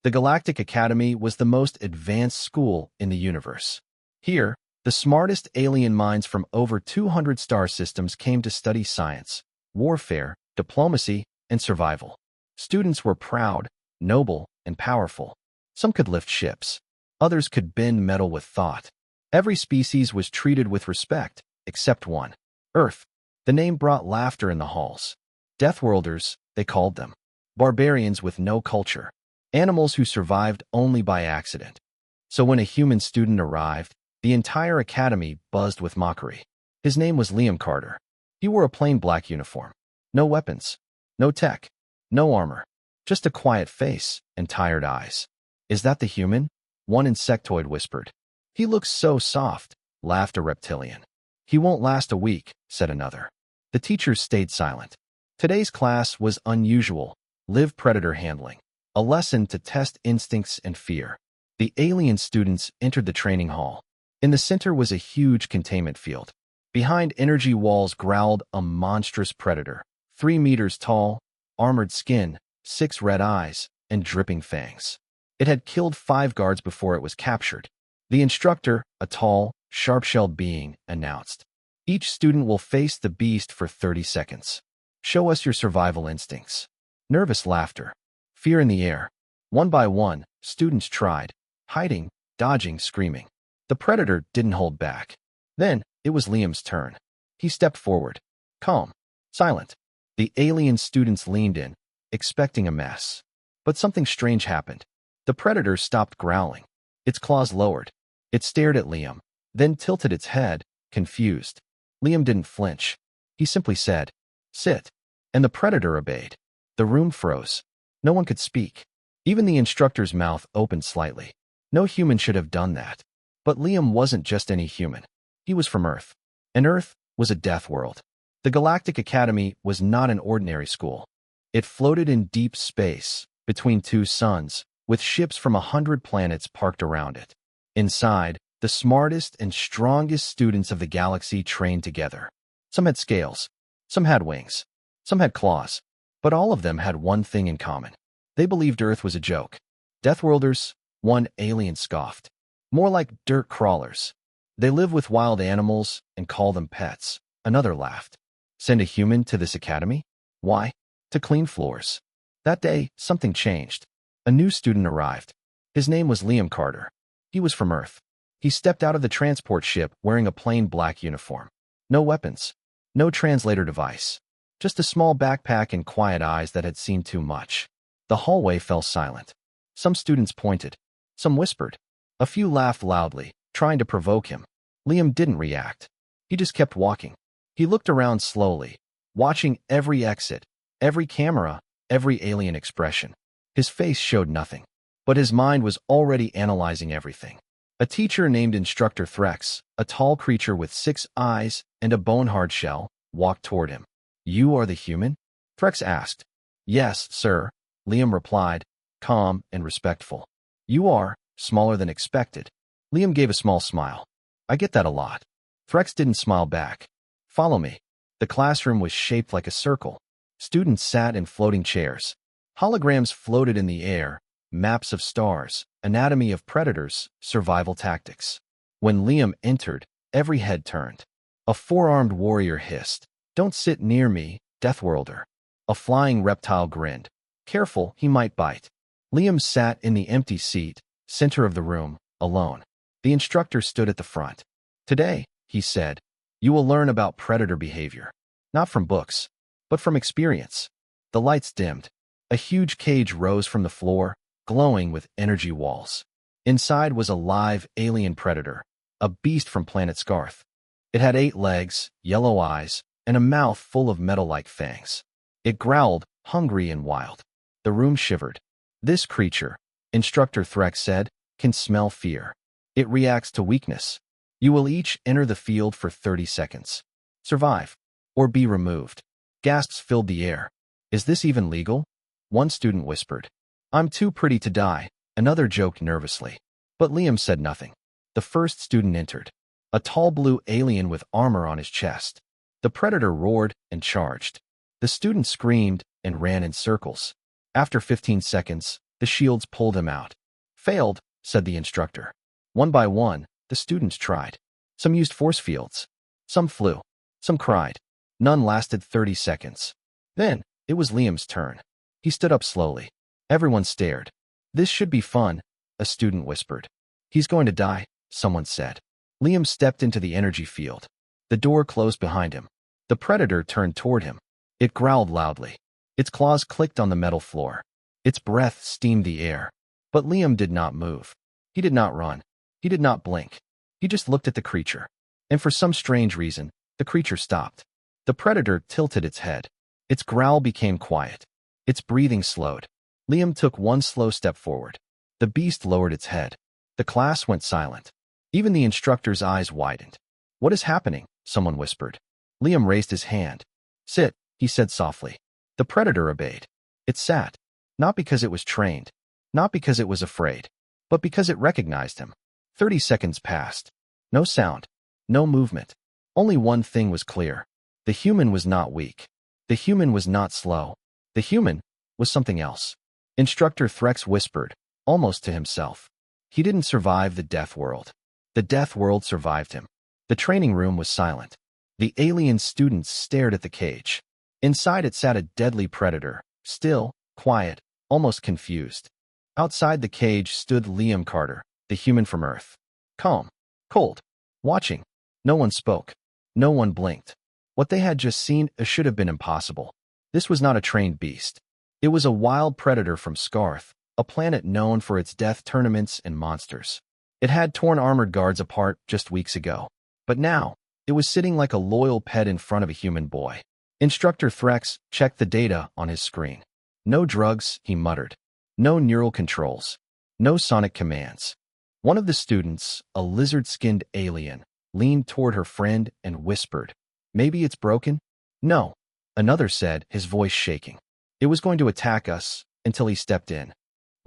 The Galactic Academy was the most advanced school in the universe. Here, the smartest alien minds from over 200 star systems came to study science, warfare, diplomacy, and survival. Students were proud, noble, and powerful. Some could lift ships. Others could bend metal with thought. Every species was treated with respect, except one. Earth. The name brought laughter in the halls. Deathworlders, they called them. Barbarians with no culture. Animals who survived only by accident. So when a human student arrived, the entire academy buzzed with mockery. His name was Liam Carter. He wore a plain black uniform. No weapons. No tech. No armor. Just a quiet face and tired eyes. "Is that the human?" one insectoid whispered. "He looks so soft," laughed a reptilian. "He won't last a week," said another. The teachers stayed silent. Today's class was unusual. Live predator handling. A lesson to test instincts and fear. The alien students entered the training hall. In the center was a huge containment field. Behind energy walls growled a monstrous predator, 3 meters tall, armored skin, 6 red eyes, and dripping fangs. It had killed 5 guards before it was captured. The instructor, a tall, sharp-shelled being, announced, "Each student will face the beast for 30 seconds. Show us your survival instincts." Nervous laughter. Fear in the air. One by one, students tried, hiding, dodging, screaming. The predator didn't hold back. Then, it was Liam's turn. He stepped forward. Calm. Silent. The alien students leaned in, expecting a mess. But something strange happened. The predator stopped growling. Its claws lowered. It stared at Liam, then tilted its head, confused. Liam didn't flinch. He simply said, "Sit." And the predator obeyed. The room froze. No one could speak. Even the instructor's mouth opened slightly. No human should have done that. But Liam wasn't just any human. He was from Earth. And Earth was a death world. The Galactic Academy was not an ordinary school. It floated in deep space, between 2 suns, with ships from 100 planets parked around it. Inside, the smartest and strongest students of the galaxy trained together. Some had scales. Some had wings. Some had claws. But all of them had one thing in common. They believed Earth was a joke. Deathworlders, one alien scoffed. More like dirt crawlers. They live with wild animals and call them pets. Another laughed. Send a human to this academy? Why? To clean floors. That day, something changed. A new student arrived. His name was Liam Carter. He was from Earth. He stepped out of the transport ship wearing a plain black uniform. No weapons. No translator device. Just a small backpack and quiet eyes that had seen too much. The hallway fell silent. Some students pointed. Some whispered. A few laughed loudly, trying to provoke him. Liam didn't react. He just kept walking. He looked around slowly, watching every exit, every camera, every alien expression. His face showed nothing, but his mind was already analyzing everything. A teacher named Instructor Threx, a tall creature with 6 eyes and a bone-hard shell, walked toward him. "You are the human?" Threx asked. "Yes, sir," Liam replied, calm and respectful. "You are smaller than expected." Liam gave a small smile. "I get that a lot." Threx didn't smile back. "Follow me." The classroom was shaped like a circle. Students sat in floating chairs. Holograms floated in the air, maps of stars, anatomy of predators, survival tactics. When Liam entered, every head turned. A 4-armed warrior hissed, "Don't sit near me, Deathworlder." A flying reptile grinned. Careful, he might bite. Liam sat in the empty seat, center of the room, alone. The instructor stood at the front. "Today," he said, "you will learn about predator behavior. Not from books, but from experience." The lights dimmed. A huge cage rose from the floor, glowing with energy walls. Inside was a live alien predator, a beast from planet Scarth. It had 8 legs, yellow eyes, and a mouth full of metal-like fangs. It growled, hungry and wild. The room shivered. "This creature," Instructor Threx said, "can smell fear. It reacts to weakness. You will each enter the field for 30 seconds. Survive, or be removed." Gasps filled the air. "Is this even legal?" One student whispered. "I'm too pretty to die," another joked nervously. But Liam said nothing. The first student entered. A tall blue alien with armor on his chest. The predator roared and charged. The student screamed and ran in circles. After 15 seconds, The shields pulled him out. Failed, said the instructor. One by one, the students tried. Some used force fields. Some flew. Some cried. None lasted 30 seconds. Then, it was Liam's turn. He stood up slowly. Everyone stared. This should be fun, a student whispered. He's going to die, someone said. Liam stepped into the energy field. The door closed behind him. The predator turned toward him. It growled loudly. Its claws clicked on the metal floor. Its breath steamed the air. But Liam did not move. He did not run. He did not blink. He just looked at the creature. And for some strange reason, the creature stopped. The predator tilted its head. Its growl became quiet. Its breathing slowed. Liam took one slow step forward. The beast lowered its head. The class went silent. Even the instructor's eyes widened. What is happening? Someone whispered. Liam raised his hand. Sit, he said softly. The predator obeyed. It sat. Not because it was trained. Not because it was afraid. But because it recognized him. 30 seconds passed. No sound. No movement. Only one thing was clear. The human was not weak. The human was not slow. The human was something else. Instructor Threx whispered, almost to himself. He didn't survive the death world. The death world survived him. The training room was silent. The alien students stared at the cage. Inside it sat a deadly predator, still, quiet, almost confused. Outside the cage stood Liam Carter, the human from Earth. Calm, cold, watching. No one spoke. No one blinked. What they had just seen should have been impossible. This was not a trained beast. It was a wild predator from Scarth, a planet known for its death tournaments and monsters. It had torn armored guards apart just weeks ago. But now, it was sitting like a loyal pet in front of a human boy. Instructor Threx checked the data on his screen. No drugs, he muttered. No neural controls. No sonic commands. One of the students, a lizard-skinned alien, leaned toward her friend and whispered, "Maybe it's broken?" "No," another said, his voice shaking. "It was going to attack us until he stepped in."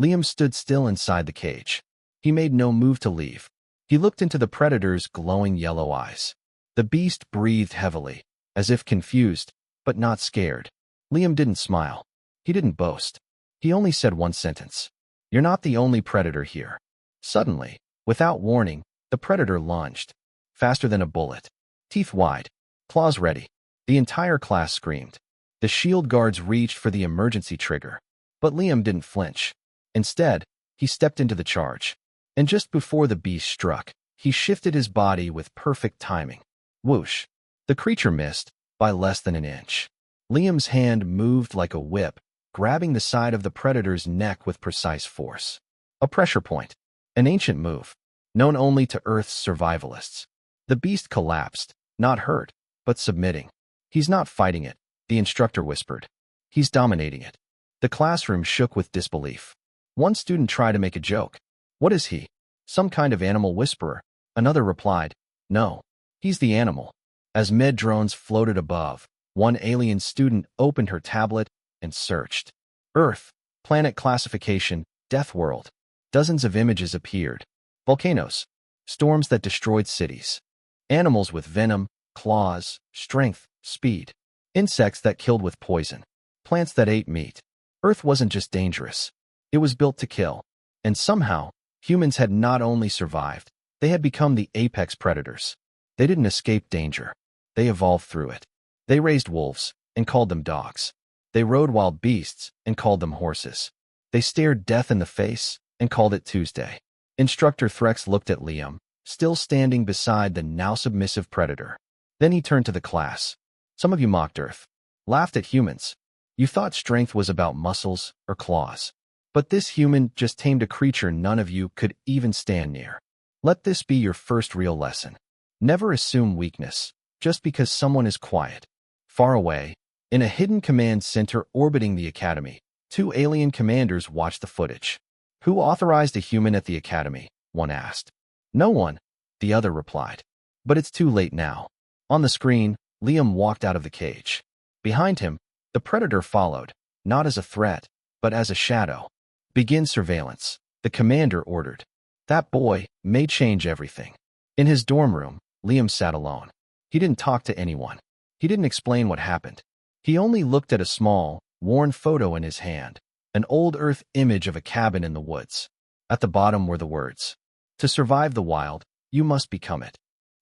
Liam stood still inside the cage. He made no move to leave. He looked into the predator's glowing yellow eyes. The beast breathed heavily, as if confused, but not scared. Liam didn't smile. He didn't boast. He only said one sentence. "You're not the only predator here." Suddenly, without warning, the predator lunged. Faster than a bullet. Teeth wide. Claws ready. The entire class screamed. The shield guards reached for the emergency trigger. But Liam didn't flinch. Instead, he stepped into the charge. And just before the beast struck, he shifted his body with perfect timing. Whoosh. The creature missed, by less than an inch. Liam's hand moved like a whip, grabbing the side of the predator's neck with precise force. A pressure point. An ancient move, known only to Earth's survivalists. The beast collapsed, not hurt, but submitting. "He's not fighting it," the instructor whispered. "He's dominating it." The classroom shook with disbelief. One student tried to make a joke. "What is he? Some kind of animal whisperer?" Another replied, "No, he's the animal." As med drones floated above, one alien student opened her tablet and searched. Earth, planet classification, death world. Dozens of images appeared. Volcanoes, storms that destroyed cities, animals with venom, claws, strength, speed, insects that killed with poison, plants that ate meat. Earth wasn't just dangerous. It was built to kill. And somehow, humans had not only survived, they had become the apex predators. They didn't escape danger. They evolved through it. They raised wolves and called them dogs. They rode wild beasts and called them horses. They stared death in the face and called it Tuesday. Instructor Threx looked at Liam, still standing beside the now submissive predator. Then he turned to the class. "Some of you mocked Earth, laughed at humans. You thought strength was about muscles or claws. But this human just tamed a creature none of you could even stand near. Let this be your first real lesson. Never assume weakness, just because someone is quiet." Far away, in a hidden command center orbiting the academy, two alien commanders watched the footage. "Who authorized a human at the academy?" one asked. "No one," the other replied. "But it's too late now." On the screen, Liam walked out of the cage. Behind him, the predator followed, not as a threat, but as a shadow. "Begin surveillance," the commander ordered. That boy may change everything. In his dorm room, Liam sat alone. He didn't talk to anyone. He didn't explain what happened. He only looked at a small, worn photo in his hand. an old Earth image of a cabin in the woods. At the bottom were the words, "To survive the wild, you must become it."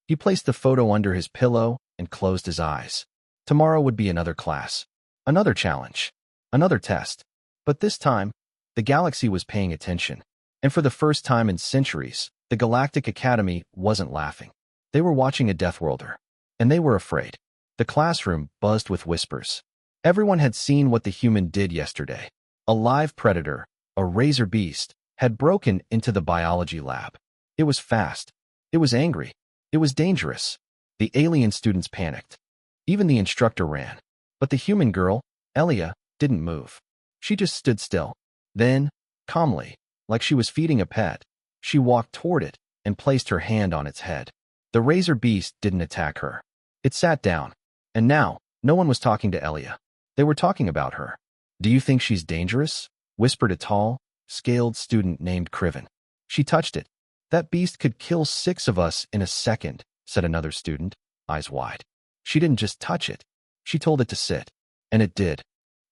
He placed the photo under his pillow and closed his eyes. Tomorrow would be another class, another challenge, another test. But this time, the galaxy was paying attention. And for the first time in centuries, the Galactic Academy wasn't laughing. They were watching a Deathworlder. And they were afraid. The classroom buzzed with whispers. Everyone had seen what the human did yesterday. A live predator, a razor beast, had broken into the biology lab. It was fast. It was angry. It was dangerous. The alien students panicked. Even the instructor ran. But the human girl, Elia, didn't move. She just stood still. Then, calmly, like she was feeding a pet, she walked toward it and placed her hand on its head. The razor beast didn't attack her. It sat down. And now, no one was talking to Elia. They were talking about her. "Do you think she's dangerous?" whispered a tall, scaled student named Criven. "She touched it. That beast could kill 6 of us in a second," said another student, eyes wide. "She didn't just touch it. She told it to sit." And it did.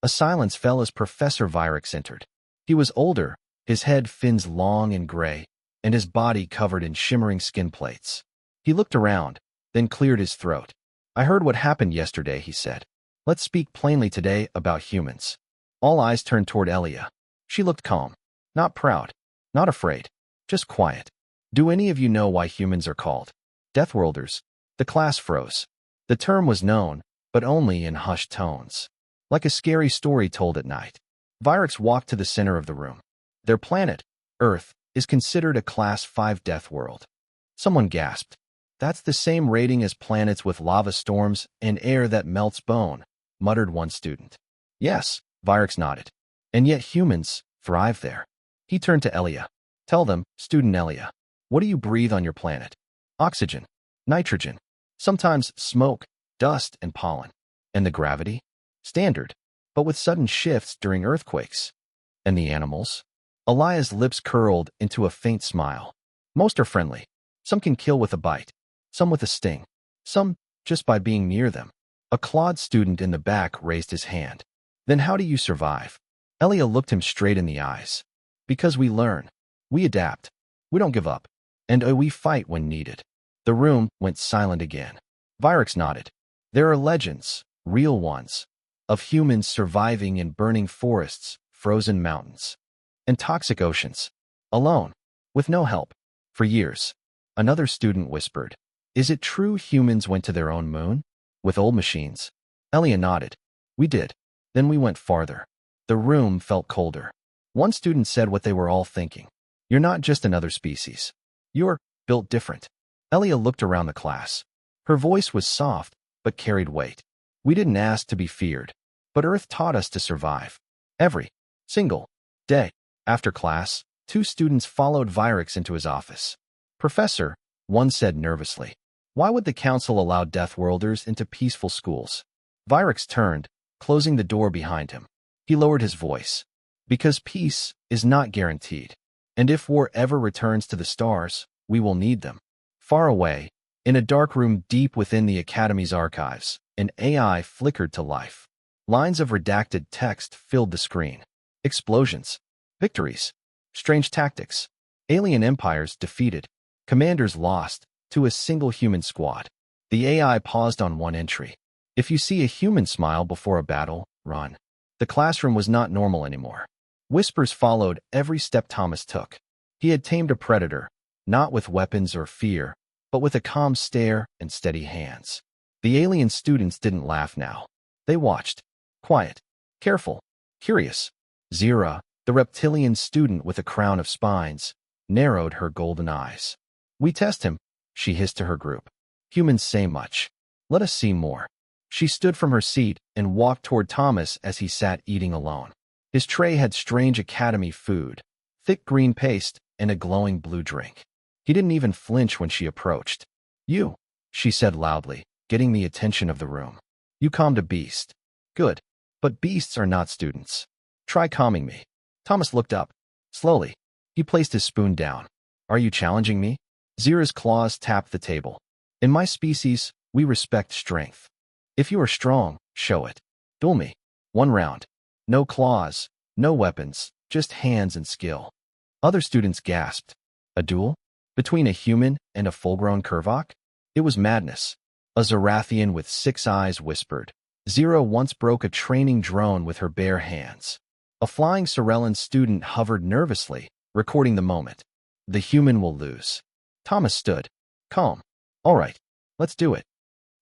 A silence fell as Professor Virix entered. He was older, his head fins long and gray, and his body covered in shimmering skin plates. He looked around, then cleared his throat. "I heard what happened yesterday," he said. "Let's speak plainly today about humans." All eyes turned toward Elia. She looked calm. Not proud. Not afraid. Just quiet. "Do any of you know why humans are called Deathworlders?" The class froze. The term was known, but only in hushed tones. Like a scary story told at night. Virix walked to the center of the room. "Their planet, Earth, is considered a Class 5 death world." Someone gasped. "That's the same rating as planets with lava storms and air that melts bone," muttered one student. "Yes," Virix nodded. "And yet humans thrive there." He turned to Elia. "Tell them, student Elia, what do you breathe on your planet?" "Oxygen, nitrogen, sometimes smoke, dust, and pollen." "And the gravity?" "Standard, but with sudden shifts during earthquakes." "And the animals?" Elia's lips curled into a faint smile. "Most are friendly. Some can kill with a bite. Some with a sting. Some just by being near them." A clawed student in the back raised his hand. "Then how do you survive?" Elia looked him straight in the eyes. "Because we learn. We adapt. We don't give up. And we fight when needed." The room went silent again. Virix nodded. "There are legends, real ones, of humans surviving in burning forests, frozen mountains, and toxic oceans. Alone. With no help. For years." Another student whispered. "Is it true humans went to their own moon? With old machines?" Elia nodded. "We did. Then we went farther." The room felt colder. One student said what they were all thinking. "You're not just another species. You're built different." Elia looked around the class. Her voice was soft, but carried weight. "We didn't ask to be feared, but Earth taught us to survive. Every single day." After class, 2 students followed Virix into his office. "Professor," one said nervously, "why would the council allow Deathworlders into peaceful schools?" Virix turned, closing the door behind him. He lowered his voice. "Because peace is not guaranteed. And if war ever returns to the stars, we will need them." Far away, in a dark room deep within the Academy's archives, an AI flickered to life. Lines of redacted text filled the screen. Explosions. Victories. Strange tactics. Alien empires defeated. Commanders lost to a single human squad. The AI paused on one entry. "If you see a human smile before a battle, run." The classroom was not normal anymore. Whispers followed every step Thomas took. He had tamed a predator, not with weapons or fear, but with a calm stare and steady hands. The alien students didn't laugh now. They watched. Quiet. Careful. Curious. Zira, the reptilian student with a crown of spines, narrowed her golden eyes. "We test him," she hissed to her group. "Humans say much. Let us see more." She stood from her seat and walked toward Thomas as he sat eating alone. His tray had strange academy food, thick green paste, and a glowing blue drink. He didn't even flinch when she approached. "You," she said loudly, getting the attention of the room. "You calmed a beast. Good. But beasts are not students. Try calming me." Thomas looked up. Slowly, he placed his spoon down. "Are you challenging me?" Zira's claws tapped the table. "In my species, we respect strength. If you are strong, show it. Duel me. 1 round. No claws, No weapons, just hands and skill. Other students gasped. A duel? Between a human and a full-grown Kurvok? It was madness. A Zarathian with 6 eyes whispered. Zero once broke a training drone with her bare hands. A flying Sorellan student hovered nervously, recording the moment. The human will lose. Thomas stood, calm. All right, let's do it.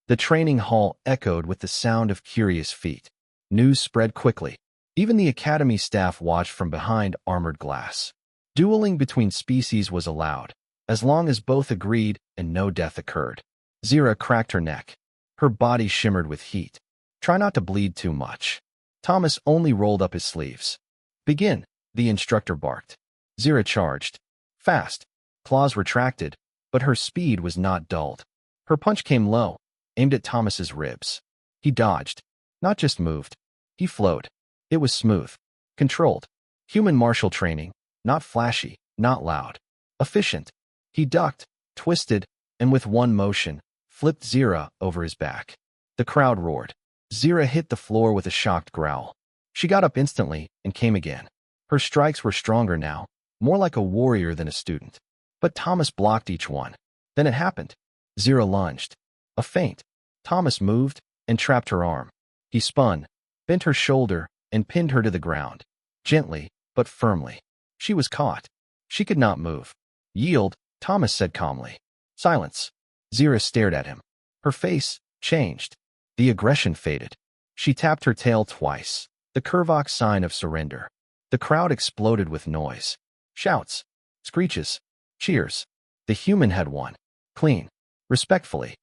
The training hall echoed with the sound of curious feet. News spread quickly. Even the academy staff watched from behind armored glass. Dueling between species was allowed, as long as both agreed and no death occurred. Zira cracked her neck. Her body shimmered with heat. Try not to bleed too much. Thomas only rolled up his sleeves. Begin, the instructor barked. Zira charged. Fast. Claws retracted, but her speed was not dulled. Her punch came low, aimed at Thomas's ribs. He dodged. Not just moved. He flowed. It was smooth. Controlled. Human martial training. Not flashy, not loud. Efficient. He ducked, twisted, and with one motion, flipped Zira over his back. The crowd roared. Zira hit the floor with a shocked growl. She got up instantly and came again. Her strikes were stronger now, more like a warrior than a student. But Thomas blocked each one. Then it happened. Zira lunged. A feint. Thomas moved and trapped her arm. He spun, bent her shoulder, and pinned her to the ground. Gently, but firmly. She was caught. She could not move. Yield, Thomas said calmly. Silence. Zira stared at him. Her face changed. The aggression faded. She tapped her tail twice, the Kurvok sign of surrender. The crowd exploded with noise. Shouts. Screeches. Cheers. The human had won. Clean. Respectfully.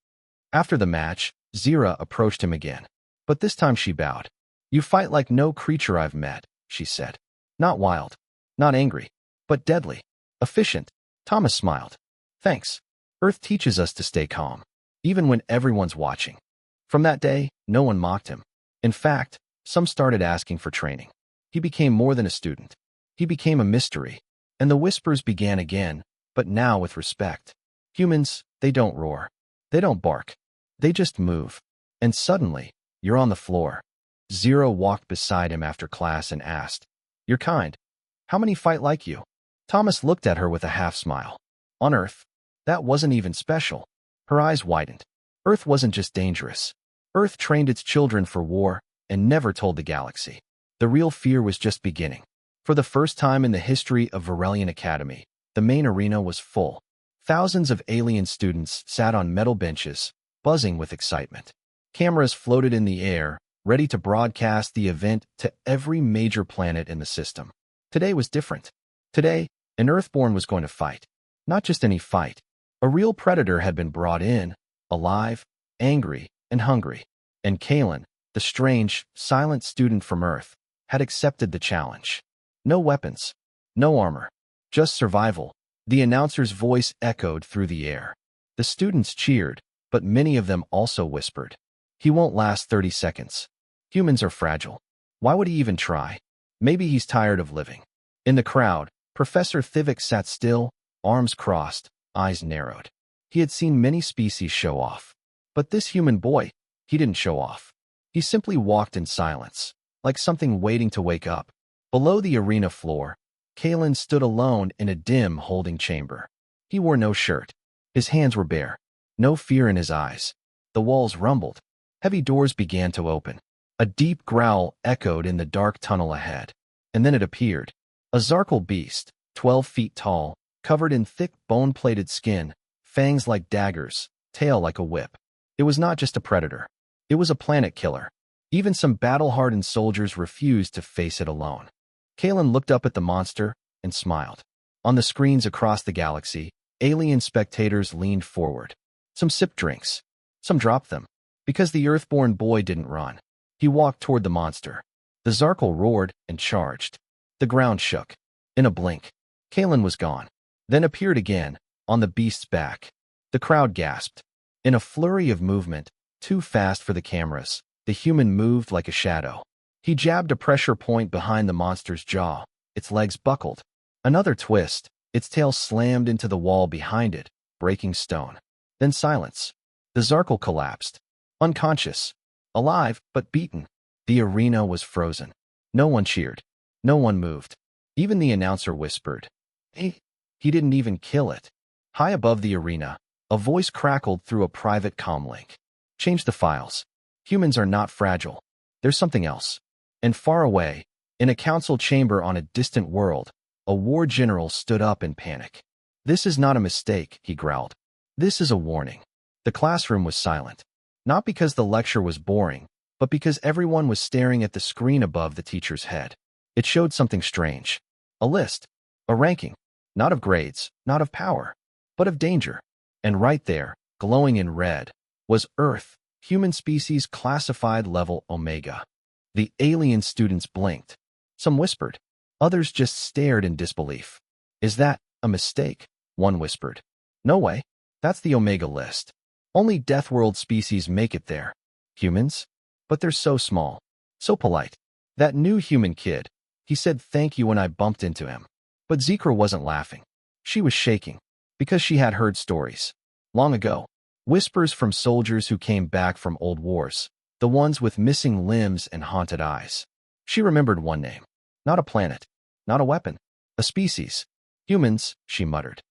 After the match, Zira approached him again. But this time she bowed. You fight like no creature I've met, she said. Not wild. Not angry. But deadly. Efficient. Thomas smiled. Thanks. Earth teaches us to stay calm, even when everyone's watching. From that day, no one mocked him. In fact, some started asking for training. He became more than a student. He became a mystery. And the whispers began again, but now with respect. Humans, they don't roar. They don't bark. They just move. And suddenly, you're on the floor. Zero walked beside him after class and asked, You're kind. How many fight like you? Thomas looked at her with a half-smile. On Earth, that wasn't even special. Her eyes widened. Earth wasn't just dangerous. Earth trained its children for war and never told the galaxy. The real fear was just beginning. For the first time in the history of Varelian Academy, the main arena was full. Thousands of alien students sat on metal benches, buzzing with excitement. Cameras floated in the air, ready to broadcast the event to every major planet in the system. Today was different. Today, an Earthborn was going to fight. Not just any fight. A real predator had been brought in, alive, angry, and hungry. And Kalen, the strange, silent student from Earth, had accepted the challenge. No weapons. No armor. Just survival. The announcer's voice echoed through the air. The students cheered, but many of them also whispered. He won't last 30 seconds. Humans are fragile. Why would he even try? Maybe he's tired of living. In the crowd, Professor Thivik sat still, arms crossed, eyes narrowed. He had seen many species show off. But this human boy, he didn't show off. He simply walked in silence, like something waiting to wake up. Below the arena floor, Kalen stood alone in a dim holding chamber. He wore no shirt. His hands were bare. No fear in his eyes. The walls rumbled. Heavy doors began to open. A deep growl echoed in the dark tunnel ahead. And then it appeared. A Zarkal beast, 12 feet tall, covered in thick bone-plated skin, fangs like daggers, tail like a whip. It was not just a predator. It was a planet killer. Even some battle-hardened soldiers refused to face it alone. Kalen looked up at the monster and smiled. On the screens across the galaxy, alien spectators leaned forward. Some sipped drinks. Some dropped them. Because the Earthborn boy didn't run. He walked toward the monster. The Zarkal roared and charged. The ground shook. In a blink, Kalen was gone. Then appeared again, on the beast's back. The crowd gasped. In a flurry of movement, too fast for the cameras, the human moved like a shadow. He jabbed a pressure point behind the monster's jaw. Its legs buckled. Another twist. Its tail slammed into the wall behind it, breaking stone. Then silence. The Zarkal collapsed. Unconscious. Alive, but beaten. The arena was frozen. No one cheered. No one moved. Even the announcer whispered, "Hey, he didn't even kill it." High above the arena, a voice crackled through a private comm link. "Change the files. Humans are not fragile. There's something else." And far away, in a council chamber on a distant world, a war general stood up in panic. "This is not a mistake," he growled. "This is a warning." The classroom was silent. Not because the lecture was boring, but because everyone was staring at the screen above the teacher's head. It showed something strange. A list. A ranking. Not of grades, not of power, but of danger. And right there, glowing in red, was Earth, human species classified level Omega. The alien students blinked. Some whispered. Others just stared in disbelief. "Is that a mistake?" one whispered. "No way. That's the Omega list. Only Death World species make it there. Humans? But they're so small. So polite. That new human kid, he said thank you when I bumped into him." But Zikra wasn't laughing. She was shaking. Because she had heard stories. Long ago. Whispers from soldiers who came back from old wars. The ones with missing limbs and haunted eyes. She remembered one name. Not a planet. Not a weapon. A species. "Humans," she muttered.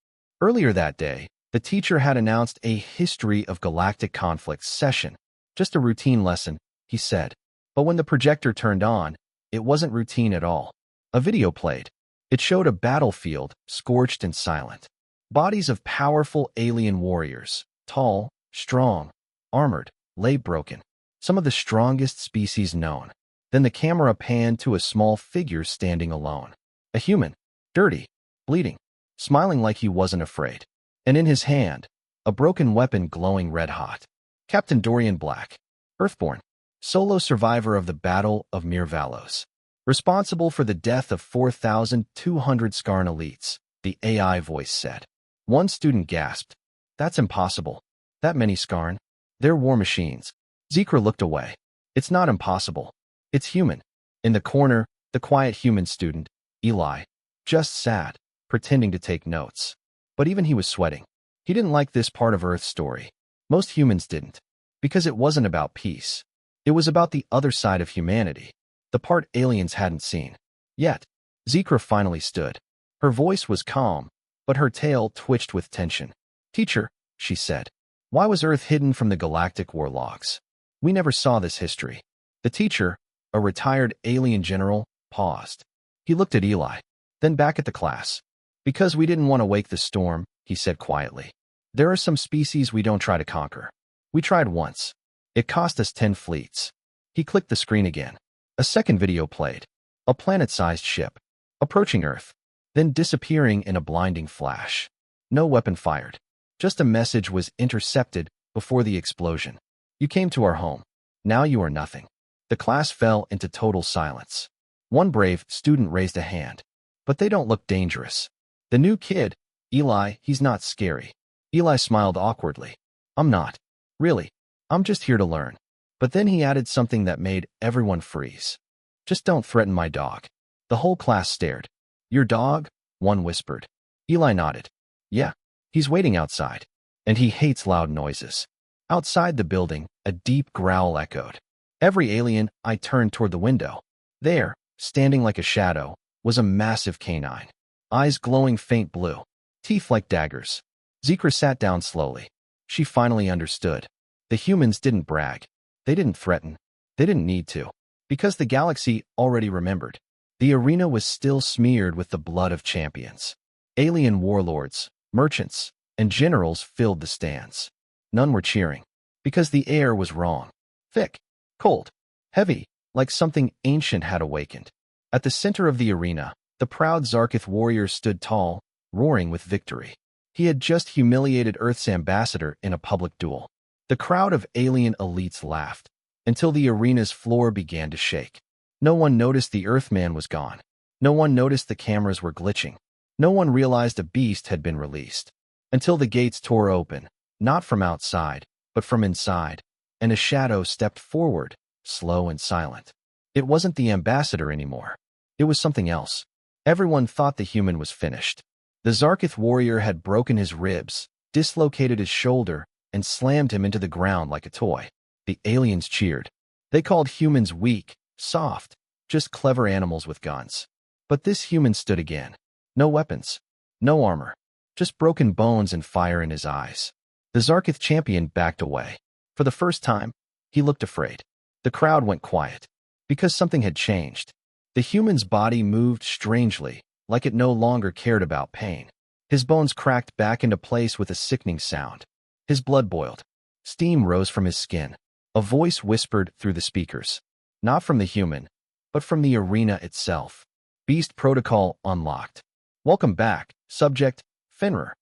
Earlier that day, the teacher had announced a History of Galactic Conflicts session. Just a routine lesson, he said. But when the projector turned on, it wasn't routine at all. A video played. It showed a battlefield, scorched and silent. Bodies of powerful alien warriors, tall, strong, armored, lay broken. Some of the strongest species known. Then the camera panned to a small figure standing alone. A human, dirty, bleeding, smiling like he wasn't afraid. And in his hand, a broken weapon glowing red-hot. Captain Dorian Black, Earthborn, solo survivor of the Battle of Mirvalos. Responsible for the death of 4,200 Skarn elites, the AI voice said. One student gasped. "That's impossible. That many Skarn? They're war machines." Zikra looked away. "It's not impossible. It's human." In the corner, the quiet human student, Eli, just sat, pretending to take notes. But even he was sweating. He didn't like this part of Earth's story. Most humans didn't. Because it wasn't about peace. It was about the other side of humanity. The part aliens hadn't seen. Yet, Zikra finally stood. Her voice was calm, but her tail twitched with tension. "Teacher," she said, "why was Earth hidden from the galactic war logs? We never saw this history." The teacher, a retired alien general, paused. He looked at Eli, then back at the class. "Because we didn't want to wake the storm," he said quietly. "There are some species we don't try to conquer. We tried once. It cost us 10 fleets." He clicked the screen again. A second video played. A planet-sized ship, approaching Earth, then disappearing in a blinding flash. No weapon fired. Just a message was intercepted before the explosion. "You came to our home. Now you are nothing." The class fell into total silence. One brave student raised a hand. "But they don't look dangerous." The new kid, Eli, he's not scary. Eli smiled awkwardly. "I'm not. Really. I'm just here to learn." But then he added something that made everyone freeze. "Just don't threaten my dog." The whole class stared. "Your dog?" one whispered. Eli nodded. "Yeah, he's waiting outside. And he hates loud noises." Outside the building, a deep growl echoed. Every alien I turned toward the window. There, standing like a shadow, was a massive canine. Eyes glowing faint blue. Teeth like daggers. Zikra sat down slowly. She finally understood. The humans didn't brag. They didn't threaten. They didn't need to. Because the galaxy already remembered. The arena was still smeared with the blood of champions. Alien warlords, merchants, and generals filled the stands. None were cheering. Because the air was wrong. Thick, cold, heavy, like something ancient had awakened. At the center of the arena, the proud Zarkith warrior stood tall, roaring with victory. He had just humiliated Earth's ambassador in a public duel. The crowd of alien elites laughed, until the arena's floor began to shake. No one noticed the Earthman was gone. No one noticed the cameras were glitching. No one realized a beast had been released. Until the gates tore open, not from outside, but from inside, and a shadow stepped forward, slow and silent. It wasn't the ambassador anymore. It was something else. Everyone thought the human was finished. The Zarkith warrior had broken his ribs, dislocated his shoulder, and slammed him into the ground like a toy. The aliens cheered. They called humans weak, soft, just clever animals with guns. But this human stood again. No weapons, no armor, just broken bones and fire in his eyes. The Zarkith champion backed away. For the first time, he looked afraid. The crowd went quiet, because something had changed. The human's body moved strangely, like it no longer cared about pain. His bones cracked back into place with a sickening sound. His blood boiled. Steam rose from his skin. A voice whispered through the speakers. Not from the human, but from the arena itself. Beast protocol unlocked. Welcome back, subject, Fenrir.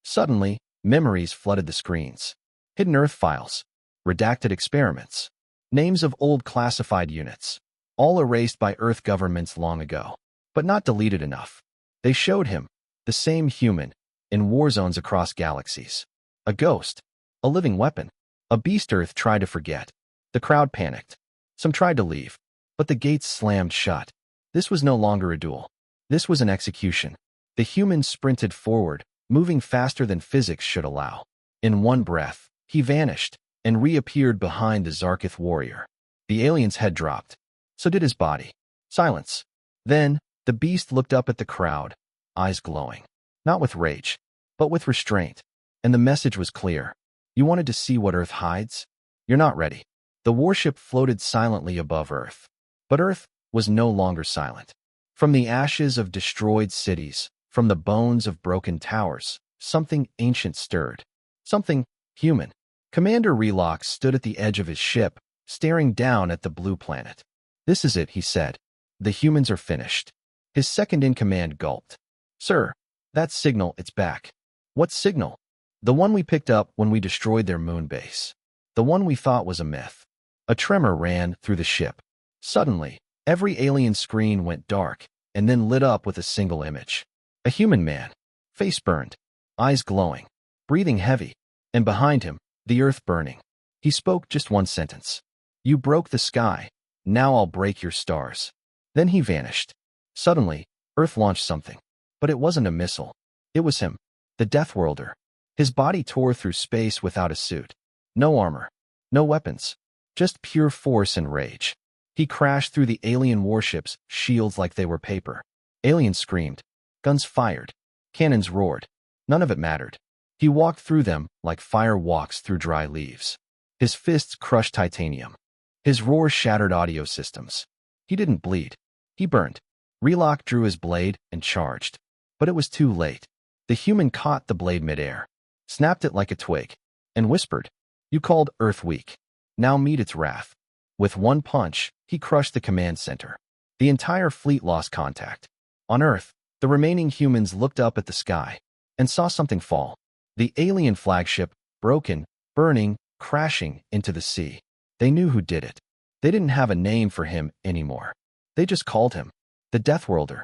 Suddenly, memories flooded the screens. Hidden Earth files. Redacted experiments. Names of old classified units. All erased by Earth governments long ago. But not deleted enough. They showed him, the same human, in war zones across galaxies. A ghost. A living weapon. A beast Earth tried to forget. The crowd panicked. Some tried to leave, but the gates slammed shut. This was no longer a duel. This was an execution. The human sprinted forward, moving faster than physics should allow. In one breath, he vanished and reappeared behind the Zarkith warrior. The alien's head dropped. So did his body. Silence. Then, the beast looked up at the crowd, eyes glowing. Not with rage, but with restraint. And the message was clear. You wanted to see what Earth hides? You're not ready. The warship floated silently above Earth. But Earth was no longer silent. From the ashes of destroyed cities, from the bones of broken towers, something ancient stirred. Something human. Commander Relox stood at the edge of his ship, staring down at the blue planet. This is it, he said. The humans are finished. His second-in-command gulped. Sir, that signal, it's back. What signal? The one we picked up when we destroyed their moon base. The one we thought was a myth. A tremor ran through the ship. Suddenly, every alien screen went dark, and then lit up with a single image. A human man. Face burned. Eyes glowing. Breathing heavy. And behind him, the earth burning. He spoke just one sentence. You broke the sky. Now I'll break your stars. Then he vanished. Suddenly, Earth launched something. But it wasn't a missile. It was him. The Death Worlder. His body tore through space without a suit. No armor. No weapons. Just pure force and rage. He crashed through the alien warships' shields like they were paper. Aliens screamed. Guns fired. Cannons roared. None of it mattered. He walked through them like fire walks through dry leaves. His fists crushed titanium. His roar shattered audio systems. He didn't bleed. He burned. Relock drew his blade and charged. But it was too late. The human caught the blade midair, snapped it like a twig, and whispered, You called Earth weak. Now meet its wrath. With one punch, he crushed the command center. The entire fleet lost contact. On Earth, the remaining humans looked up at the sky and saw something fall. The alien flagship, broken, burning, crashing into the sea. They knew who did it. They didn't have a name for him anymore. They just called him the Death Worlder.